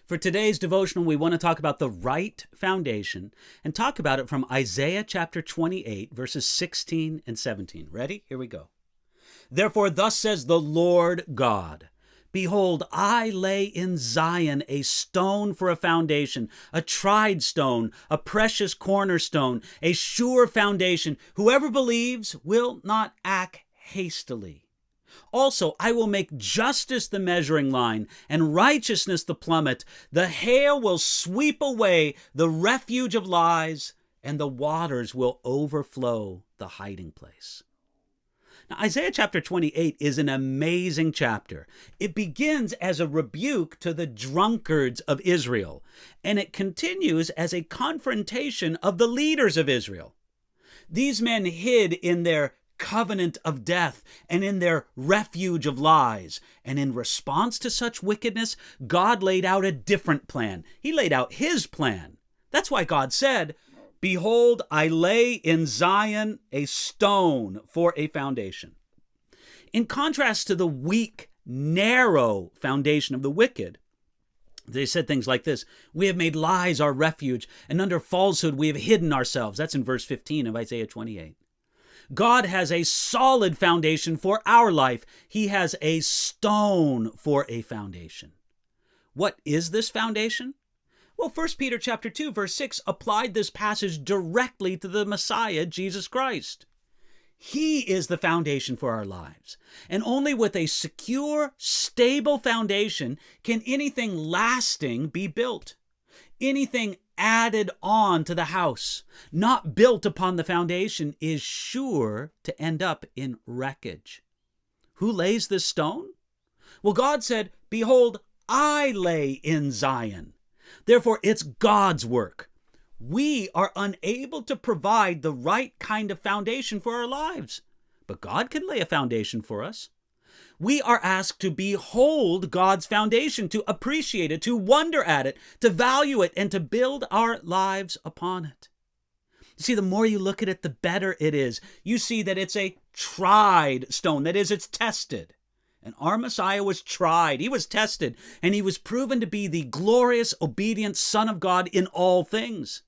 For today's devotional, we want to talk about the right foundation and talk about it from Isaiah chapter 28, verses 16 and 17. Ready? Here we go. Therefore, thus says the Lord God, behold, I lay in Zion a stone for a foundation, a tried stone, a precious cornerstone, a sure foundation. Whoever believes will not act hastily. Also, I will make justice the measuring line and righteousness the plummet. The hail will sweep away the refuge of lies, and the waters will overflow the hiding place. Now, Isaiah chapter 28 is an amazing chapter. It begins as a rebuke to the drunkards of Israel, and it continues as a confrontation of the leaders of Israel. These men hid in their covenant of death and in their refuge of lies. And in response to such wickedness, God laid out a different plan. He laid out his plan. That's why God said, behold, I lay in Zion a stone for a foundation. In contrast to the weak, narrow foundation of the wicked, they said things like this: we have made lies our refuge, and under falsehood we have hidden ourselves. That's in verse 15 of Isaiah 28. God has a solid foundation for our life. He has a stone for a foundation. What is this foundation? Well, 1 Peter chapter 2, verse 6 applied this passage directly to the Messiah, Jesus Christ. He is the foundation for our lives. And only with a secure, stable foundation can anything lasting be built. Anything added on to the house, not built upon the foundation, is sure to end up in wreckage. Who lays this stone? Well, God said, behold, I lay in Zion. Therefore, it's God's work. We are unable to provide the right kind of foundation for our lives, but God can lay a foundation for us. We are asked to behold God's foundation, to appreciate it, to wonder at it, to value it, and to build our lives upon it. You see, the more you look at it, the better it is. You see that it's a tried stone. That is, it's tested. And our Messiah was tried. He was tested, and he was proven to be the glorious, obedient Son of God in all things.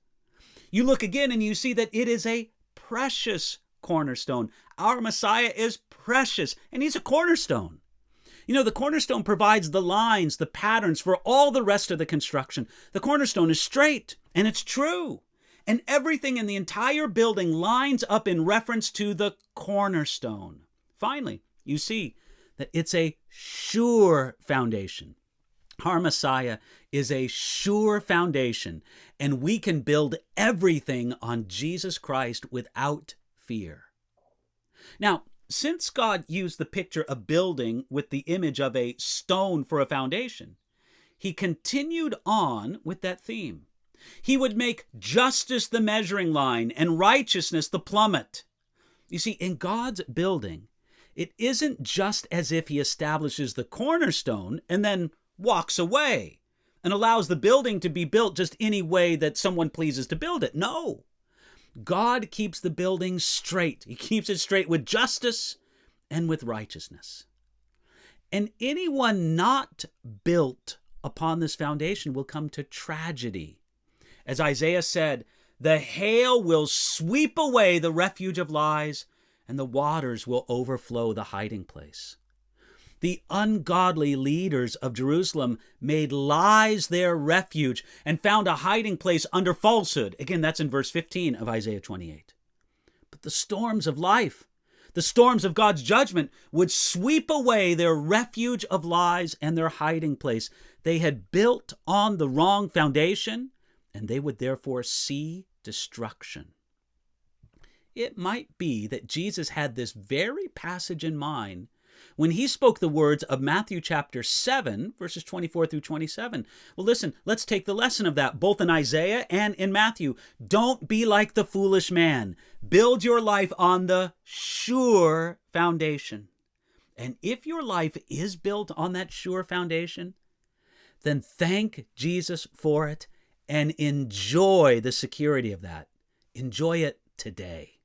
You look again and you see that it is a precious cornerstone. Our Messiah is precious, and he's a cornerstone. You know, the cornerstone provides the lines, the patterns for all the rest of the construction. The cornerstone is straight, and it's true. And everything in the entire building lines up in reference to the cornerstone. Finally, you see that it's a sure foundation. Our Messiah is a sure foundation, and we can build everything on Jesus Christ without fear. Now, since God used the picture of building with the image of a stone for a foundation, he continued on with that theme. He would make justice the measuring line and righteousness the plummet. You see, in God's building, it isn't just as if he establishes the cornerstone and then walks away and allows the building to be built just any way that someone pleases to build it. No. God keeps the building straight. He keeps it straight with justice and with righteousness. And anyone not built upon this foundation will come to tragedy. As Isaiah said, the hail will sweep away the refuge of lies, and the waters will overflow the hiding place. The ungodly leaders of Jerusalem made lies their refuge and found a hiding place under falsehood. Again, that's in verse 15 of Isaiah 28. But the storms of life, the storms of God's judgment, would sweep away their refuge of lies and their hiding place. They had built on the wrong foundation, and they would therefore see destruction. It might be that Jesus had this very passage in mind when he spoke the words of Matthew chapter 7, verses 24 through 27. Well, listen, let's take the lesson of that, both in Isaiah and in Matthew. Don't be like the foolish man. Build your life on the sure foundation. And if your life is built on that sure foundation, then thank Jesus for it and enjoy the security of that. Enjoy it today.